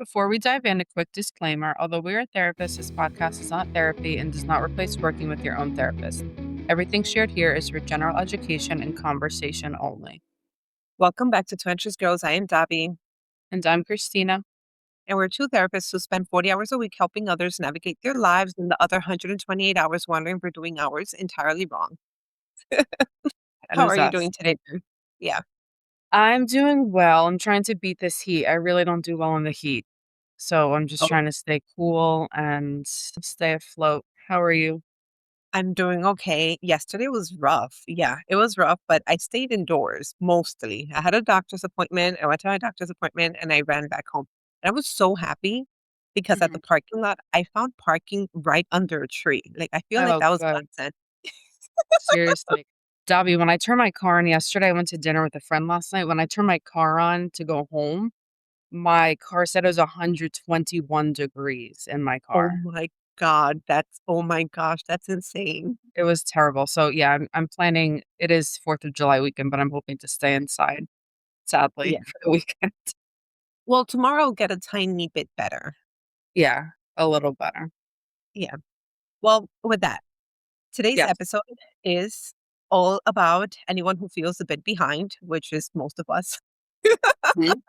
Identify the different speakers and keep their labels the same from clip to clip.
Speaker 1: Before we dive in, a quick disclaimer. Although we are therapists, this podcast is not therapy and does not replace working with your own therapist. Everything shared here is for general education and conversation only.
Speaker 2: Welcome back to Twenties Girls. I am Dabi,
Speaker 1: And I'm Christina.
Speaker 2: and we're two therapists who spend 40 hours a week helping others navigate their lives and the other 128 hours wondering we're doing ours entirely wrong.
Speaker 1: That
Speaker 2: How
Speaker 1: is
Speaker 2: are you
Speaker 1: us.
Speaker 2: doing today, dear? Yeah.
Speaker 1: I'm doing well. I'm trying to beat this heat. I really don't do well in the heat. So I'm just
Speaker 2: Oh,
Speaker 1: trying to stay cool and stay afloat. How are you?
Speaker 2: I'm doing okay. Yesterday was rough. Yeah, it was rough, but I stayed indoors mostly. I had a doctor's appointment. I went to my doctor's appointment and I ran back home. And I was so happy because at the
Speaker 1: Mhm.
Speaker 2: parking lot, I found parking right under a tree. Like, I feel like
Speaker 1: Oh,
Speaker 2: that was
Speaker 1: good.
Speaker 2: godsend.
Speaker 1: Seriously. Dobby, when I turned my car on yesterday, I went to dinner with a friend last night. When I turned my car on to go home, my car said it was 121 degrees in my
Speaker 2: Oh
Speaker 1: car.
Speaker 2: my God, oh my gosh, that's insane.
Speaker 1: It was terrible. So yeah, I'm planning it is 4th of July weekend, but I'm hoping to stay inside, sadly,
Speaker 2: Yeah.
Speaker 1: for the weekend.
Speaker 2: Well, tomorrow will get a tiny bit better.
Speaker 1: Yeah, a little better.
Speaker 2: Yeah. Well, with that, today's
Speaker 1: Yes.
Speaker 2: episode is all about anyone who feels a bit behind, which is most of us.
Speaker 1: Mhm.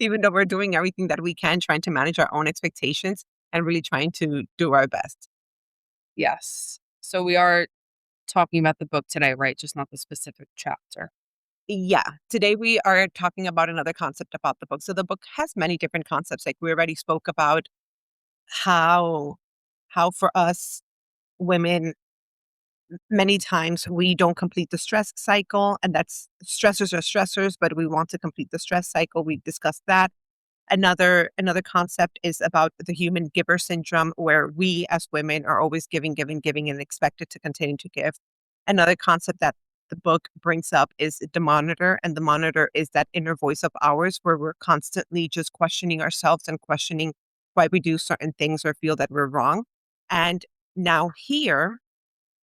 Speaker 2: Even though we're doing everything that we can, trying to manage our own expectations and really trying to do our best.
Speaker 1: Yes. So we are talking about the book today, right? Just not the specific chapter.
Speaker 2: Yeah. Today we are talking about another concept about the book. So the book has many different concepts. Like we already spoke about how how for us women many times we don't complete the stress cycle, and that's stressors are stressors, but we want to complete the stress cycle. We discussed that. Another concept is about the human giver syndrome, where we as women are always giving, giving, giving, and expected to continue to give. Another concept that the book brings up is the monitor, and the monitor is that inner voice of ours where we're constantly just questioning ourselves and questioning why we do certain things or feel that we're wrong. And now here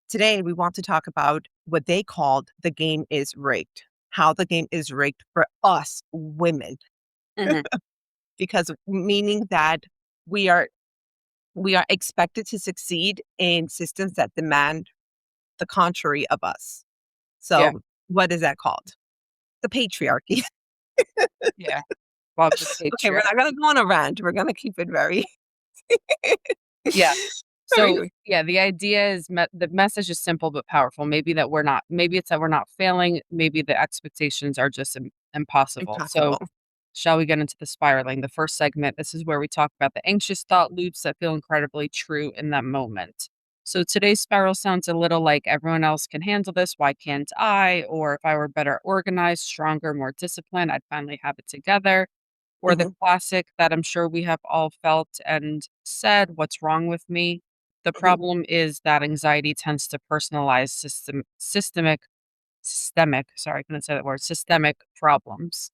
Speaker 2: today, we want to talk about what they called the game is rigged, how the game is rigged for us women,
Speaker 1: Mhm.
Speaker 2: because meaning that we are we are expected to succeed in systems that demand the contrary of us.
Speaker 1: Yeah.
Speaker 2: So, what is that called? The patriarchy.
Speaker 1: Yeah. Love the
Speaker 2: Okay, we're not going
Speaker 1: patriarchy.
Speaker 2: to go on a rant. We're going to keep it very,
Speaker 1: Yeah. So,
Speaker 2: very.
Speaker 1: yeah, the idea is the message is simple but powerful. Maybe it's that we're not failing. Maybe the expectations are just impossible. So,
Speaker 2: Impossible.
Speaker 1: shall we get into the spiraling? The first segment, this is where we talk about the anxious thought loops that feel incredibly true in that moment. So, today's spiral sounds a little like everyone else can handle this. Why can't I? Or if I were better organized, stronger, more disciplined, I'd finally have it together. Or the
Speaker 2: Hmm.
Speaker 1: classic that I'm sure we have all felt and said, "What's wrong with me?" The
Speaker 2: Hmm.
Speaker 1: problem is that anxiety tends to personalize sorry, I couldn't say that word, systemic problems,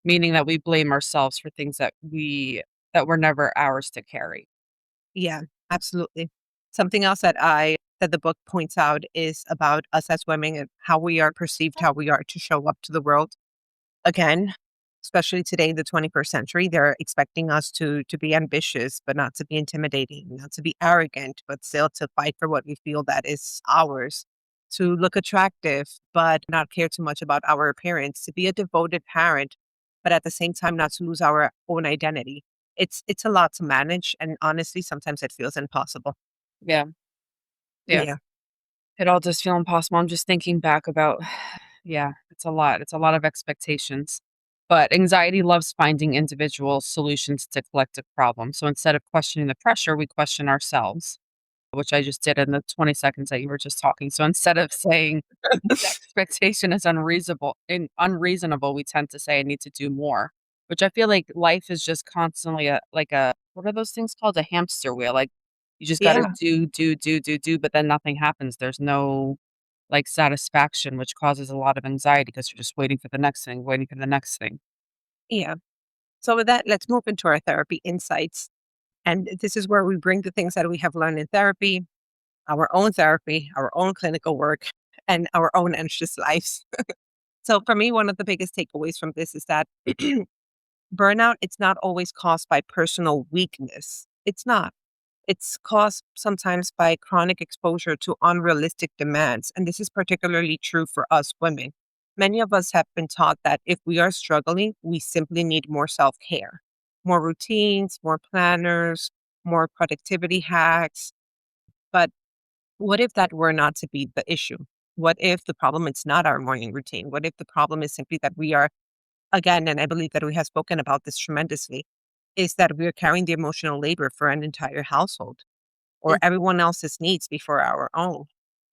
Speaker 1: meaning that we blame ourselves for things that were never ours to carry.
Speaker 2: Yeah, absolutely. Something else that the book points out is about us as women and how we are perceived, how we are to show up to the world. Again, especially today in the 21st century, they're expecting us to be ambitious, but not to be intimidating, not to be arrogant, but still to fight for what we feel that is ours. To look attractive, but not care too much about our appearance, to be a devoted parent, but at the same time not to lose our own identity. It's a lot to manage, and honestly, sometimes it feels impossible.
Speaker 1: Yeah, yeah.
Speaker 2: Yeah.
Speaker 1: It all does feel impossible. I'm just thinking back about yeah, it's a lot. It's a lot of expectations. But anxiety loves finding individual solutions to collective problems. So instead of questioning the pressure, we question ourselves, which I just did in the 20 seconds that you were just talking. So instead of saying this expectation is unreasonable, we tend to say I need to do more, which I feel like life is just constantly a what are those things called? A hamster wheel. Like you just got to
Speaker 2: Yeah.
Speaker 1: do, but then nothing happens. There's no like satisfaction, which causes a lot of anxiety because you're just waiting for the next thing, waiting for the next thing.
Speaker 2: Yeah. So with that, let's move into our therapy insights. And this is where we bring the things that we have learned in therapy, our own clinical work, and our own anxious lives. So for me, one of the biggest takeaways from this is that Burnout, it's not always caused by personal weakness. It's not. It's caused sometimes by chronic exposure to unrealistic demands. And this is particularly true for us women. Many of us have been taught that if we are struggling, we simply need more self care, more routines, more planners, more productivity hacks. But what if that were not to be the issue? What if the problem is not our morning routine? What if the problem is simply that we are, again, and I believe that we have spoken about this tremendously, is that we are carrying the emotional labor for an entire household or
Speaker 1: Mm.
Speaker 2: everyone else's needs before our own,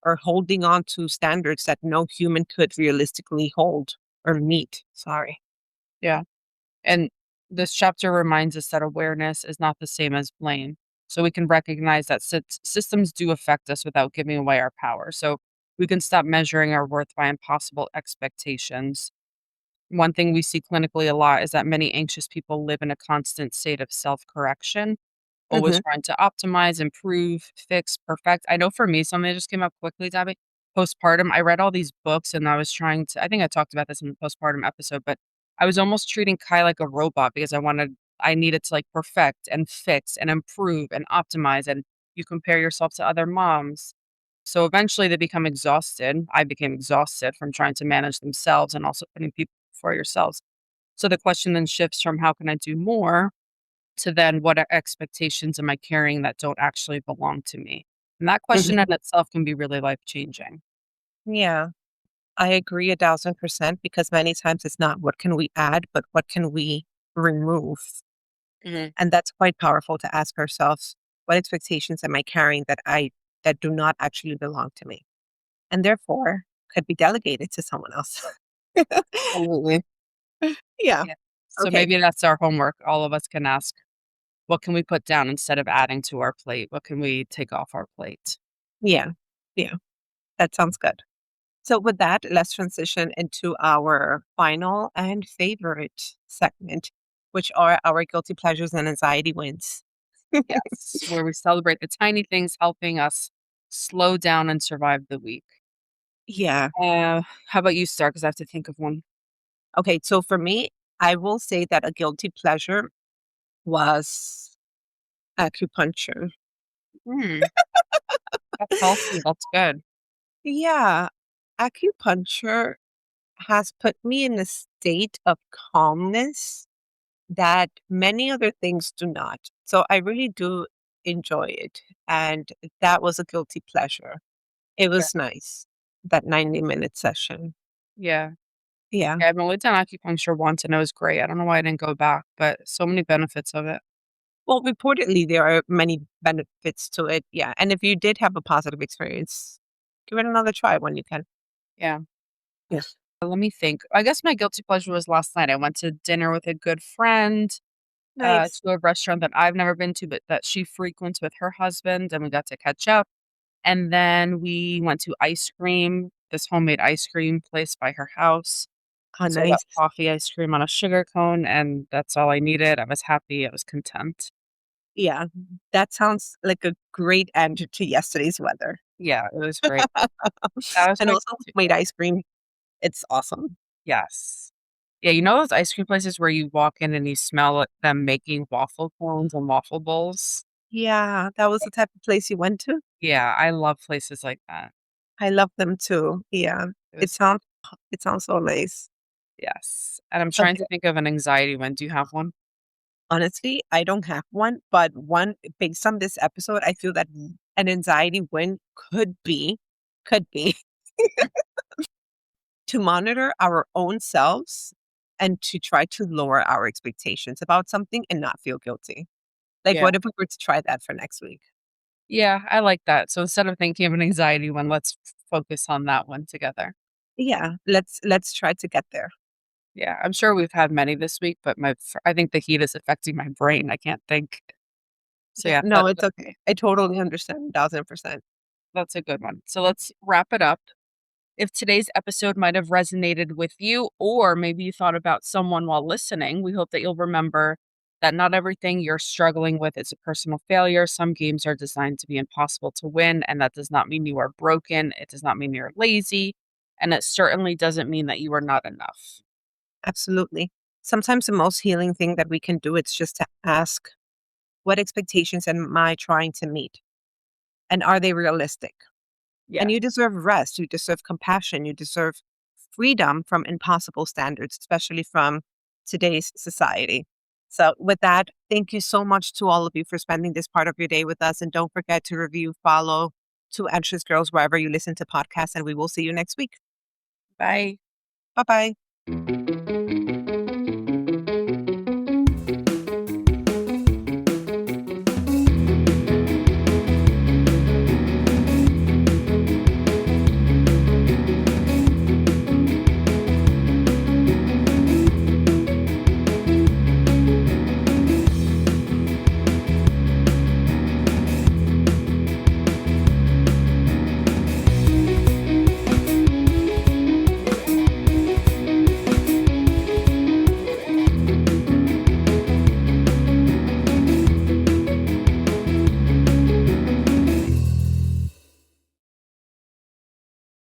Speaker 2: or holding on to standards that no human could realistically hold or meet. Sorry.
Speaker 1: Yeah. And this chapter reminds us that awareness is not the same as blame. So we can recognize that systems do affect us without giving away our power. So we can stop measuring our worth by impossible expectations. One thing we see clinically a lot is that many anxious people live in a constant state of self correction, always
Speaker 2: Hmm.
Speaker 1: trying to optimize, improve, fix, perfect. I know for me, something that just came up quickly, Debbie, postpartum, I read all these books and I was trying to, I think I talked about this in the postpartum episode, but I was almost treating Kai like a robot because I needed to like perfect and fix and improve and optimize. And you compare yourself to other moms. So eventually they become exhausted. I became exhausted from trying to manage themselves and also putting people before yourselves. So the question then shifts from how can I do more to then what expectations am I carrying that don't actually belong to me? And that question
Speaker 2: Hmm.
Speaker 1: in itself can be really life changing.
Speaker 2: Yeah, I agree 1,000% because many times it's not what can we add, but what can we remove?
Speaker 1: Mhm.
Speaker 2: And that's quite powerful to ask ourselves, what expectations am I carrying that do not actually belong to me? And therefore could be delegated to someone else.
Speaker 1: Absolutely.
Speaker 2: Yeah.
Speaker 1: Yeah. So
Speaker 2: Okay.
Speaker 1: maybe that's our homework. All of us can ask, what can we put down instead of adding to our plate? What can we take off our plate?
Speaker 2: Yeah. Yeah. That sounds good. So, with that, let's transition into our final and favorite segment, which are our guilty pleasures and anxiety wins.
Speaker 1: Yes, where we celebrate the tiny things helping us slow down and survive the week.
Speaker 2: Yeah.
Speaker 1: How about you start? Because I have to think of one.
Speaker 2: Okay. So, for me, I will say that a guilty pleasure was acupuncture.
Speaker 1: Hmm, that's healthy. That's good.
Speaker 2: Yeah. Acupuncture has put me in a state of calmness that many other things do not. So I really do enjoy it. And that was a guilty pleasure. It
Speaker 1: Yeah.
Speaker 2: was nice, that 90-minute session.
Speaker 1: Yeah.
Speaker 2: Yeah.
Speaker 1: Yeah, I've only done acupuncture once and it was great. I don't know why I didn't go back, but so many benefits of it.
Speaker 2: Well, reportedly, there are many benefits to it. Yeah. And if you did have a positive experience, give it another try when you can.
Speaker 1: Yeah.
Speaker 2: Yes.
Speaker 1: Let me think. I guess my guilty pleasure was last night. I went to dinner with a good friend,
Speaker 2: Nice.
Speaker 1: to a restaurant that I've never been to, but that she frequents with her husband, and we got to catch up. And then we went to ice cream, this homemade ice cream place by her house.
Speaker 2: Oh,
Speaker 1: So I got
Speaker 2: nice.
Speaker 1: coffee ice cream on a sugar cone, and that's all I needed. I was happy. I was content.
Speaker 2: Yeah. That sounds like a great end to yesterday's weather.
Speaker 1: Yeah, it was great. That was
Speaker 2: And
Speaker 1: my
Speaker 2: also
Speaker 1: guilty
Speaker 2: made
Speaker 1: pleasure.
Speaker 2: ice cream. It's awesome.
Speaker 1: Yes. Yeah, you know those ice cream places where you walk in and you smell it them making waffle cones and waffle bowls?
Speaker 2: Yeah, that was the type of place you went to?
Speaker 1: Yeah, I love places like that.
Speaker 2: I love them too. Yeah.
Speaker 1: It
Speaker 2: It
Speaker 1: was
Speaker 2: sounds it sounds so nice.
Speaker 1: yes, and I'm trying
Speaker 2: Okay.
Speaker 1: to think of an anxiety one. Do you have one?
Speaker 2: Honestly, I don't have one, but one based on this episode, I feel that an anxiety win could be to monitor our own selves and to try to lower our expectations about something and not feel guilty. Like,
Speaker 1: Yeah.
Speaker 2: what if we were to try that for next week?
Speaker 1: Yeah, I like that. So instead of thinking of an anxiety one, let's focus on that one together.
Speaker 2: Yeah, let's try to get there.
Speaker 1: Yeah, I'm sure we've had many this week, but I think the heat is affecting my brain. I can't think. So
Speaker 2: Yeah,
Speaker 1: yeah,
Speaker 2: no, it's okay. I totally understand 1,000%.
Speaker 1: that's a good one. So let's wrap it up. If today's episode might have resonated with you, or maybe you thought about someone while listening, we hope that you'll remember that not everything you're struggling with is a personal failure. Some games are designed to be impossible to win, and that does not mean you are broken. It does not mean you're lazy, and it certainly doesn't mean that you are not enough.
Speaker 2: Absolutely. sometimes the most healing thing that we can do, it's just to ask, what expectations am I trying to meet? And are they realistic? And
Speaker 1: Yes.
Speaker 2: you deserve rest, you deserve compassion, you deserve freedom from impossible standards, especially from today's society. So, with that, thank you so much to all of you for spending this part of your day with us. And don't forget to review, follow Two Anxious Girls wherever you listen to podcasts. And we will see you next week.
Speaker 1: Bye.
Speaker 2: Bye bye.